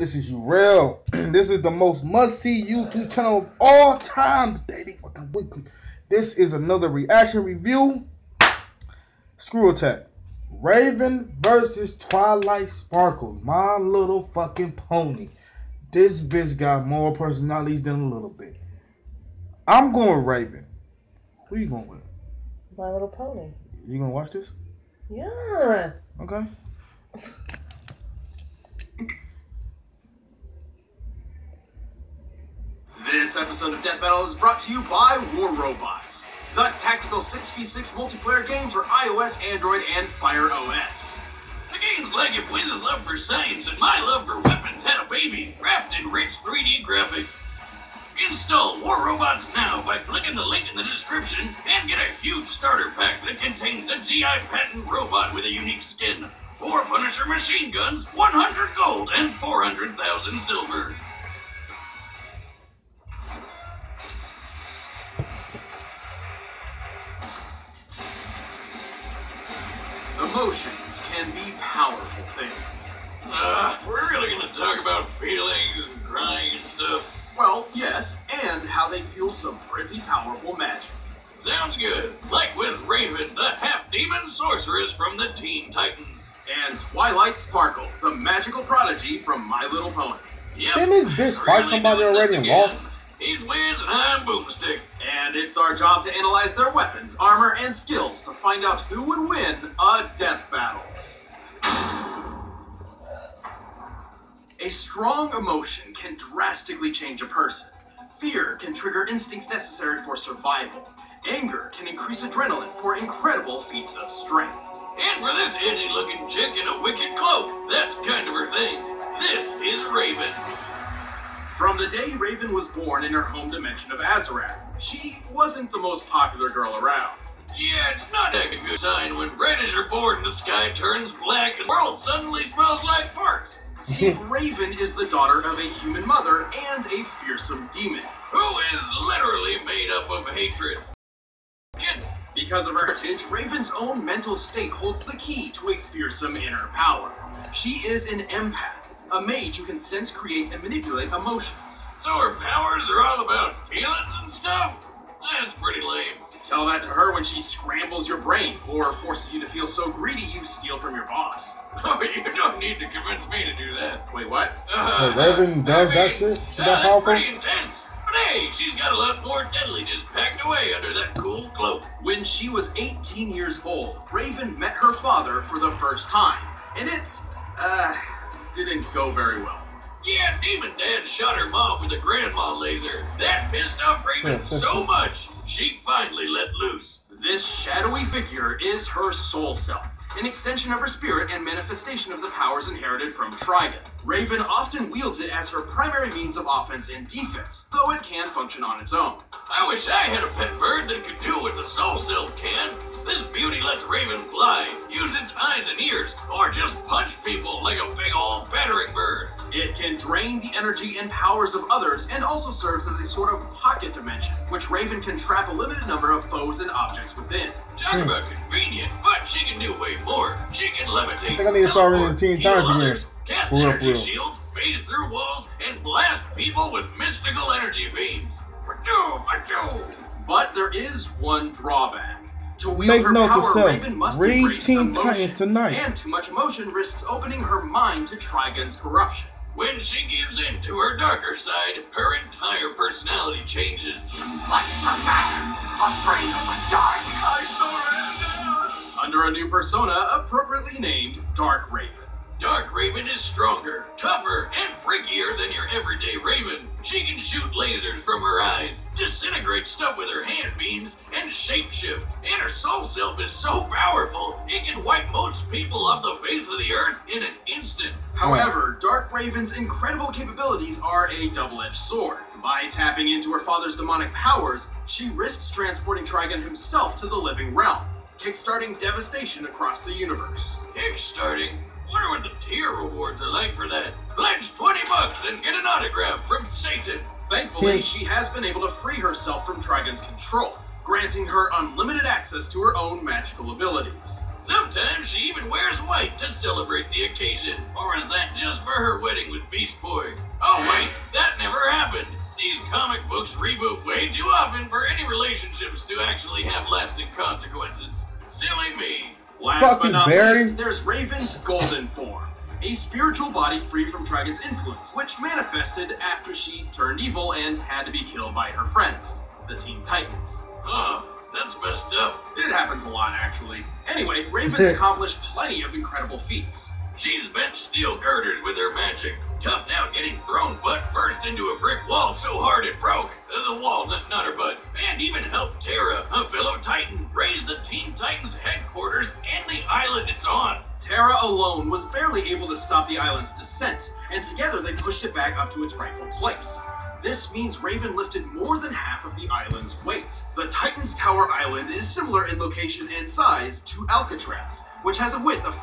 This is you real. This is the most must-see YouTube channel of all time. Daily fucking weekly. This is another reaction review. ScrewAttack. Raven versus Twilight Sparkle. My Little Fucking Pony. This bitch got more personalities than a little bit. I'm going with Raven. Who you going with? My Little Pony. You gonna watch this? Yeah. Okay. This episode of Death Battle is brought to you by War Robots, the tactical 6v6 multiplayer game for iOS, Android, and Fire OS. The game's like if Wiz's love for science and my love for weapons had a baby, wrapped in rich 3D graphics. Install War Robots now by clicking the link in the description and get a huge starter pack that contains a GI patent robot with a unique skin, 4 Punisher machine guns, 100 gold, and 400,000 silver. Emotions can be powerful things. We're really gonna talk about feelings and crying and stuff? Well, yes, and how they fuel some pretty powerful magic. Sounds good. Like with Raven, the half-demon sorceress from the Teen Titans. And Twilight Sparkle, the magical prodigy from My Little Pony. Yep. Didn't this bitch fight somebody already and lost? He's Wiz and I'm Boomstick. And it's our job to analyze their weapons, armor, and skills to find out who would win a death battle. A strong emotion can drastically change a person. Fear can trigger instincts necessary for survival. Anger can increase adrenaline for incredible feats of strength. And for this edgy-looking chick in a wicked cloak, that's kind of her thing. This is Raven. From the day Raven was born in her home dimension of Azarath, she wasn't the most popular girl around. Yeah, it's not a good sign when right as you're born the sky turns black and the world suddenly smells like farts. See, Raven is the daughter of a human mother and a fearsome demon. Who is literally made up of hatred. Because of her heritage, Raven's own mental state holds the key to a fearsome inner power. She is an empath, a mage who can sense, create, and manipulate emotions. So her powers are all about feelings and stuff? That's pretty lame. Tell that to her when she scrambles your brain or forces you to feel so greedy you steal from your boss. Oh, you don't need to convince me to do that. Wait, what? Wait, Raven does that shit? She that that's powerful? pretty intense. But hey, she's got a lot more deadliness packed away under that cool cloak. When she was 18 years old, Raven met her father for the first time. And it, didn't go very well. Yeah, Demon Dad shot her mom with a grandma laser. That pissed off Raven so much, she finally let loose. This shadowy figure is her soul self, an extension of her spirit and manifestation of the powers inherited from Trigon. Raven often wields it as her primary means of offense and defense, though it can function on its own. I wish I had a pet bird that could do what the Soul Silk can. This beauty lets Raven fly, use its eyes and ears, or just punch people like a big old battering bird. It can drain the energy and powers of others and also serves as a sort of pocket dimension, which Raven can trap a limited number of foes and objects within. Talk about convenient, but she can do way more. She can levitate, I think I need to start reading Teen Titans again. Cast For real, energy for real. shields, phase through walls, and blast people with mystical energy beams. But there is one drawback. To wield Make her note to power, self. Raven must Read embrace Teen emotion, Titans tonight. And too much emotion risks opening her mind to Trigon's corruption. When she gives in to her darker side, her entire personality changes. What's the matter? Afraid of the dark? I surrender! Under a new persona appropriately named Dark Raven. Dark Raven is stronger, tougher, and freakier than your everyday Raven. She can shoot lasers from her eyes, disintegrate stuff with her hand beams, and shapeshift. And her soul self is so powerful, it can wipe most people off the face of the earth in an instant. However, Dark Raven's incredible capabilities are a double-edged sword. By tapping into her father's demonic powers, she risks transporting Trigon himself to the living realm, kickstarting devastation across the universe. Kickstarting? Wonder what the tier rewards are like for that. Pledge $20 and get an autograph from Satan. Thankfully, she has been able to free herself from Trigon's control, granting her unlimited access to her own magical abilities. Sometimes she even wears white to celebrate the occasion. Or is that just for her wedding with Beast Boy? Oh wait, that never happened. These comic books reboot way too often for any relationships to actually have lasting consequences. Silly me. Last but not least, there's Raven's golden form, a spiritual body free from Dragon's influence, which manifested after she turned evil and had to be killed by her friends, the Teen Titans. Oh, that's messed up. It happens a lot, actually. Anyway, Raven's accomplished plenty of incredible feats. She's bent steel girders with her magic, toughed out getting thrown butt first into a brick wall so hard it broke. The wall, not her butt. And even helped Terra, a fellow Titan, raise the Teen Titans headquarters and the island it's on. Terra alone was barely able to stop the island's descent, and together they pushed it back up to its rightful place. This means Raven lifted more than half of the island's weight. The Titan's Tower Island is similar in location and size to Alcatraz, which has a width of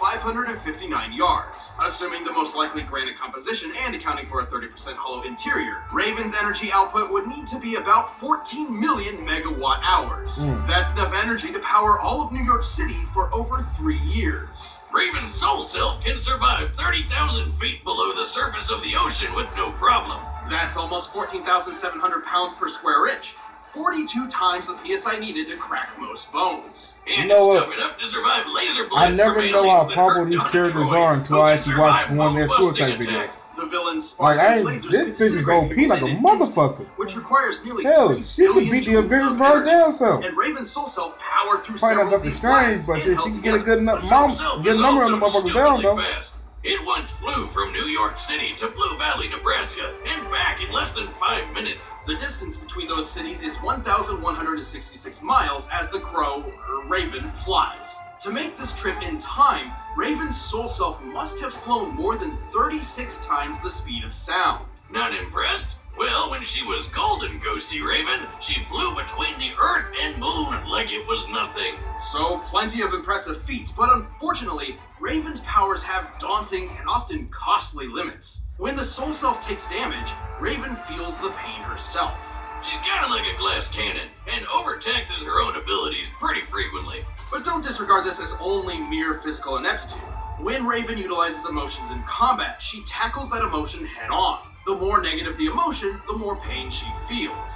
559 yards, assuming the most likely granite composition and accounting for a 30% hollow interior. Raven's energy output would need to be about 14 million megawatt hours. That's enough energy to power all of New York City for over 3 years. Raven's soul self can survive 30,000 feet below the surface of the ocean with no problem. That's almost 14,700 pounds per square inch. 42 times the PSI needed to crack most bones. And you know it's what? tough enough to survive laser blasts I never from know how aliens that powerful hurt these Donna characters Troy, are until who I can actually watch survive one of their bone-busting ScrewAttack videos. attacks. The villain's Like, lasers this could bitch is OP like a disintegrate motherfucker. which requires nearly Hell, 3 she could billion beat the joules Avengers of by her energy. damn self. And Raven's soul self powered through Probably not several Dr. deep Strange, blasts but and shit, held she can get a together. good enough The soul self get a is number on also the motherfuckers down stupidly though. fast. It once flew from New York City to Blue Valley, Nebraska, and back in less than 5 minutes. The distance between those cities is 1,166 miles as the crow, or Raven, flies. To make this trip in time, Raven's soul self must have flown more than 36 times the speed of sound. Not impressed? Well, when she was golden, Ghosty Raven, she flew between the Earth and Moon like it was nothing. So, plenty of impressive feats, but unfortunately, Raven's powers have daunting and often costly limits. When the soul self takes damage, Raven feels the pain herself. She's kinda like a glass cannon, and overtaxes her own abilities pretty frequently. But don't disregard this as only mere physical ineptitude. When Raven utilizes emotions in combat, she tackles that emotion head on. The more negative the emotion, the more pain she feels.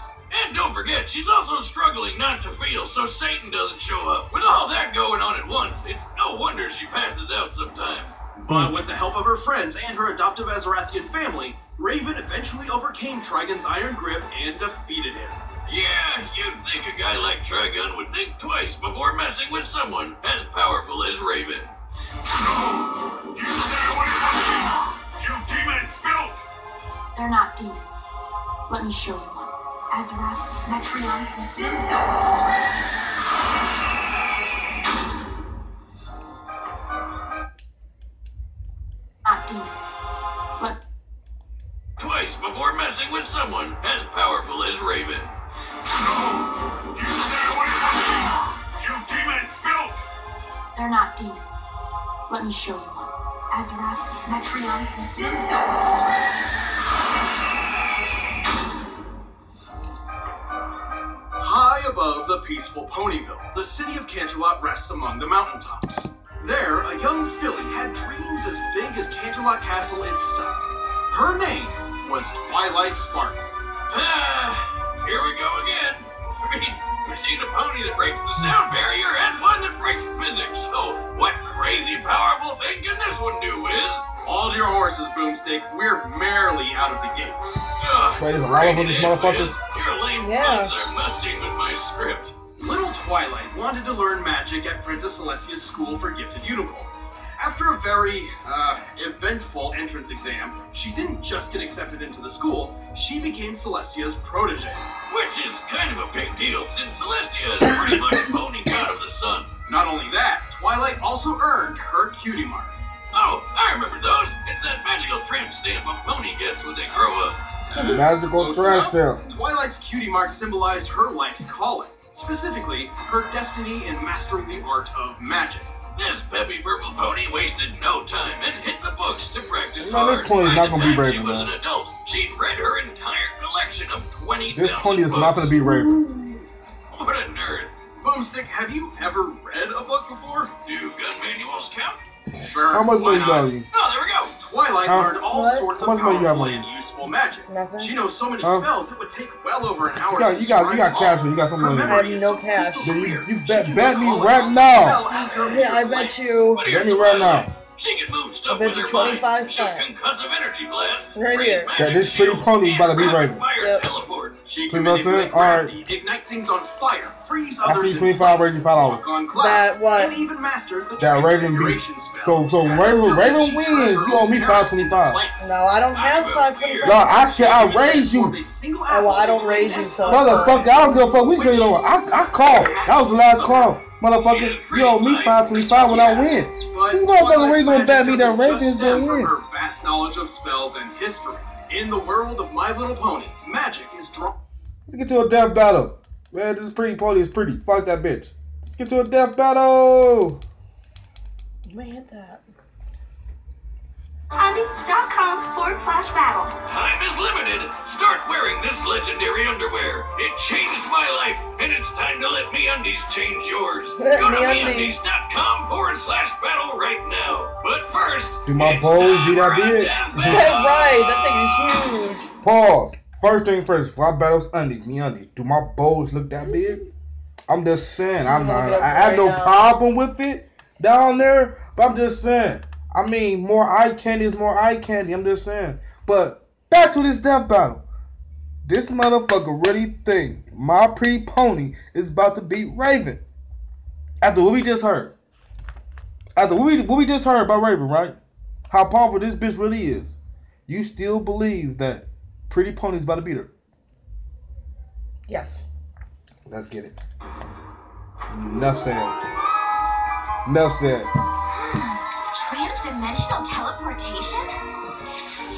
And don't forget, she's also struggling not to feel so Satan doesn't show up. With all that going on at once, it's no wonder she passes out sometimes. But with the help of her friends and her adoptive Azarathian family, Raven eventually overcame Trigon's iron grip and defeated him. Yeah, you'd think a guy like Trigon would think twice before messing with someone as powerful as Raven. No! You stay away from me! You demon filth! They're not demons. Let me show you one. Azarath, Metreon, Zinzo. Not demons. Let Twice before messing with someone as powerful as Raven. No! You stay away from me! You demon filth! They're not demons. Let me show you one. Azarath, Metreon, Zinzo. High above the peaceful Ponyville, the city of Canterlot rests among the mountaintops. There, a young filly had dreams as big as Canterlot Castle itself. Her name was Twilight Sparkle. Here we go again. I mean, we've seen a pony that breaks the sound barrier and one that breaks physics, so what crazy powerful thing can this one do, Wiz? Hold your horses, Boomstick. We're merely out of the gates. Wait, there's a lot of these motherfuckers. Your lame Yeah. puns are musting with my script. Little Twilight wanted to learn magic at Princess Celestia's School for Gifted Unicorns. After a very, eventful entrance exam, she didn't just get accepted into the school, she became Celestia's protege. Which is kind of a big deal, since Celestia is pretty much pony god of the sun. Not only that, Twilight also earned her cutie mark. Oh, I remember those. It's that magical tramp stamp a pony gets when they grow up. Magical Close trash enough. stamp. Twilight's cutie mark symbolized her life's calling, specifically her destiny in mastering the art of magic. This peppy purple pony wasted no time and hit the books to practice Man, this hard. pony is By not the gonna be time Raven, she was man. an adult, she'd read her entire collection of 20,000 This pony is not books. gonna be Raven. What a nerd. But Boomstick, have you ever read a book before? Do gun manuals count? Sure, How much money why you got? not? You? Oh, there we go. Twilight learned all What? sorts of How much money you have powerful on and you? useful magic. Nothing. She knows so many Huh? spells it would take well over an hour. You got to describe cash. them all. You got some money. Her I memory have is no so cash. crystal Then clear. you She bet can me recall it right all now. well after a Yeah, I few bet nights. you. What are Bet your me right supplies? now. She can move stuff I bet with you her 25 mind. Shoot cents. concussive energy blasts. Right raise here. magic That this pretty shields, pony's about to be and right. rapid fire Yep. teleport. She 25 can manipulate cents? All right. gravity, ignite things on fire, freeze I others see in 25 place, raising $5. walk on clouds, That what? and even master the That Raven beat. transfiguration spell. So Raven wins. You owe me $5.25. No, I don't have 525. No, I said I raised you. Oh, well, I don't raise you, so. Motherfucker, I don't give a fuck. We say, you know, I called. That was the last call. Motherfucker, you owe me $5.25 when I win. This motherfucker really gonna bet me that Raven is gonna win. Her vast knowledge of spells and history. In the world of My Little Pony, magic is drawn. Let's get to a death battle. Man, this pretty pony is pretty. Fuck that bitch. Let's get to a death battle. You may hit that. Undies.com/battle. Time is limited. Start wearing this legendary underwear. It changed my life, and it's time to let MeUndies change yours. Go to MeUndies. MeUndies.com/battle right now. But first, Do my it's balls time be that for a big? death Right, battle. that thing is huge. Pause. First thing first, before I battle undies, me undies. Do my balls look that big? I'm just saying. I have no problem with it down there, but I'm just saying. I mean, more eye candy is more eye candy. I'm just saying. But back to this death battle. This motherfucker really think my pretty pony is about to beat Raven. After what we just heard. After what we just heard about Raven, right? How powerful this bitch really is. You still believe that Pretty Pony's about to beat her? Yes. Let's get it. Enough said. Enough said. Transdimensional teleportation?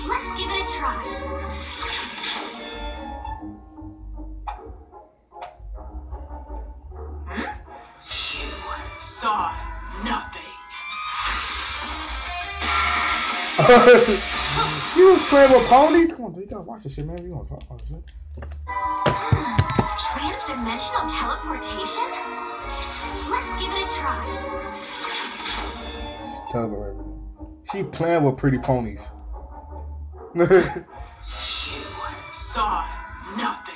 Let's give it a try. You saw nothing. She was playing with ponies? Come on, dude. You gotta watch this shit, man. We gonna talk about this shit. Transdimensional teleportation? Let's give it a try. Tell her right now. She playing with pretty ponies. You saw nothing.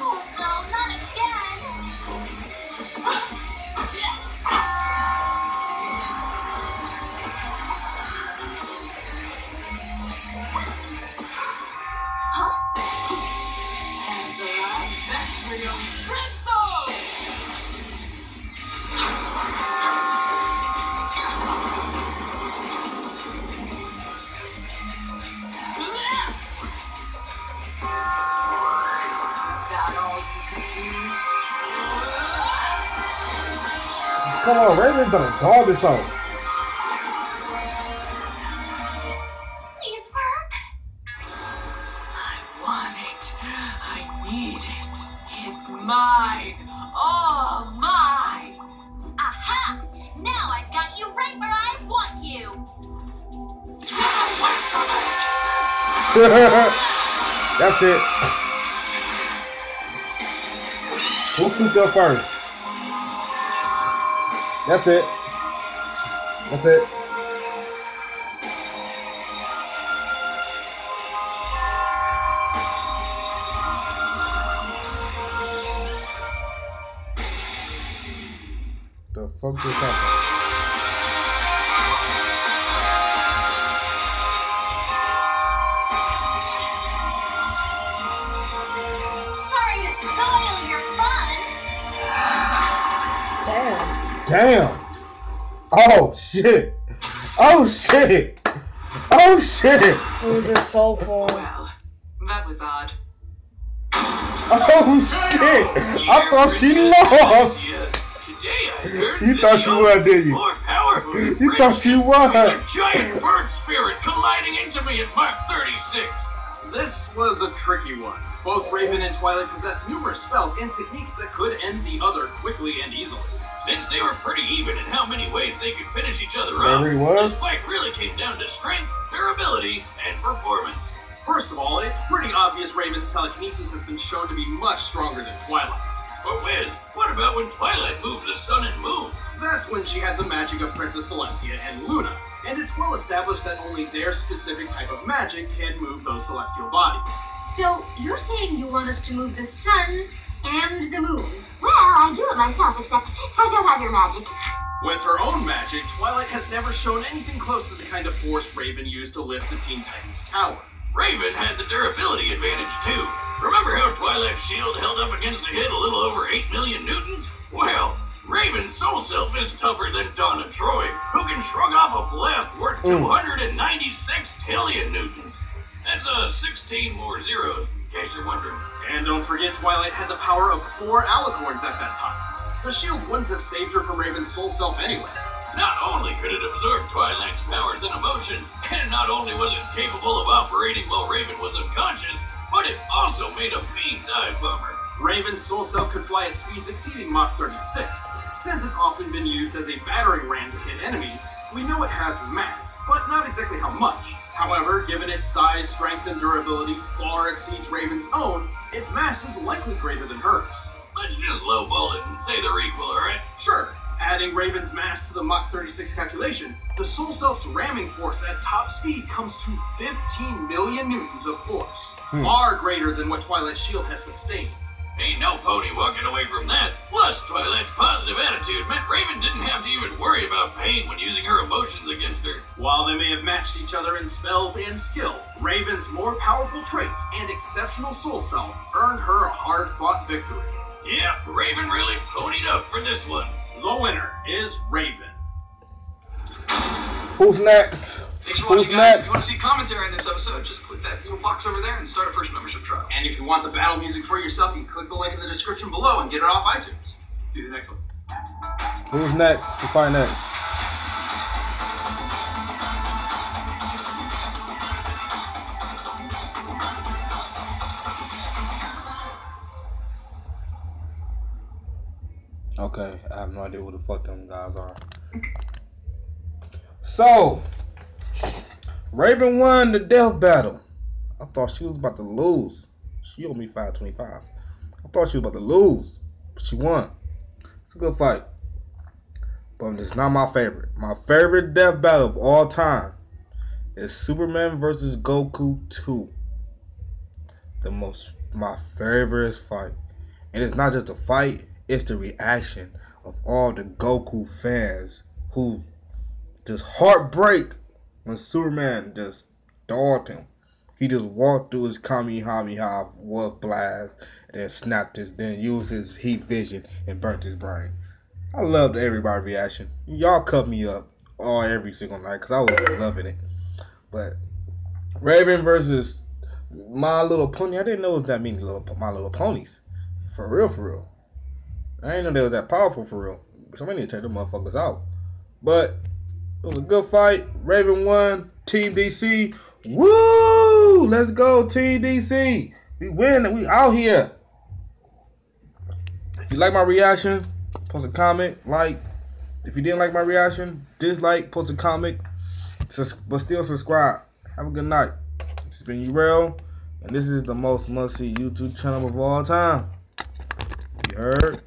Oh no, not again! Come on, Raven better dog this out. Please work. I want it. I need it. It's mine. All mine. Aha! Now I've got you right where I want you. That's it. Who souped up first? That's it. That's it. The fuck just happened? Sorry to spoil your fun. Damn. Damn. Oh shit. Oh shit. Oh shit. These are so full. Well, that was odd. Oh shit. I thought she lost. Today I learned You that thought she the was, didn't you? more powerful You thought she a was. giant bird was a tricky one. Both Raven and Twilight possessed numerous spells and techniques that could end the other quickly and easily. Since they were pretty even in how many ways they could finish each other That up, really was? this fight really came down to strength, durability, and performance. First of all, it's pretty obvious Raven's telekinesis has been shown to be much stronger than Twilight's. But Wiz, what about when Twilight moved the sun and moon? That's when she had the magic of Princess Celestia and Luna, and it's well established that only their specific type of magic can move those celestial bodies. So, you're saying you want us to move the sun and the moon? Well, I do it myself, except I don't have your magic. With her own magic, Twilight has never shown anything close to the kind of force Raven used to lift the Teen Titans tower. Raven had the durability advantage too. Remember how Twilight's shield held up against a hit a little over 8 million newtons? Well, Raven's soul self is tougher than Donna Troy, who can shrug off a blast worth 296 trillion newtons. That's 16 more zeros, in case you're wondering. And don't forget, Twilight had the power of 4 alicorns at that time. The shield wouldn't have saved her from Raven's soul self anyway. Not only could it absorb Twilight's powers and emotions, and not only was it capable of operating while Raven was unconscious, but it also made a mean dive bomber. Raven's soul self could fly at speeds exceeding Mach 36. Since it's often been used as a battering ram to hit enemies, we know it has mass, but not exactly how much. However, given its size, strength, and durability far exceeds Raven's own, its mass is likely greater than hers. Let's just lowball it and say they're equal, alright? Sure, adding Raven's mass to the Mach 36 calculation, the soul self's ramming force at top speed comes to 15 million newtons of force, far greater than what Twilight's shield has sustained. Ain't no pony walking away from that. Plus, Twilight's positive attitude meant Raven didn't have to even worry about pain when using her emotions against her. While they may have matched each other in spells and skill, Raven's more powerful traits and exceptional soul self earned her a hard-fought victory. Yeah, Raven really ponied up for this one. The winner is Raven. Who's next? Thanks for Who's watching, guys. If next? you want to see commentary on this episode, just click that little box over there and start a first membership trial. And if you want the battle music for yourself, you can click the link in the description below and get it off iTunes. See you the next one. Who's next? Who fight next? Okay, I have no idea who the fuck them guys are. So, Raven won the death battle. I thought she was about to lose. She owed me $525. I thought she was about to lose, but she won. It's a good fight, but it's not my favorite. My favorite death battle of all time is Superman versus Goku 2. My favorite fight, and it's not just a fight. It's the reaction of all the Goku fans who just heartbreak when Superman just dogged him. He just walked through his Kamehameha Wolf Blast and then snapped his, then used his heat vision and burnt his brain. I loved everybody's reaction. Y'all cut me up every single night because I was loving it. But Raven versus My Little Pony, I didn't know it was that many My Little Ponies. For real, for real. I didn't know they was that powerful for real. Somebody need to take them motherfuckers out. But it was a good fight. Raven won. Team DC. Woo! Let's go, Team DC. We win. We out here. If you like my reaction, post a comment. Like. If you didn't like my reaction, dislike, post a comment. But still subscribe. Have a good night. It's been Urel. And this is the most must-see YouTube channel of all time. You heard?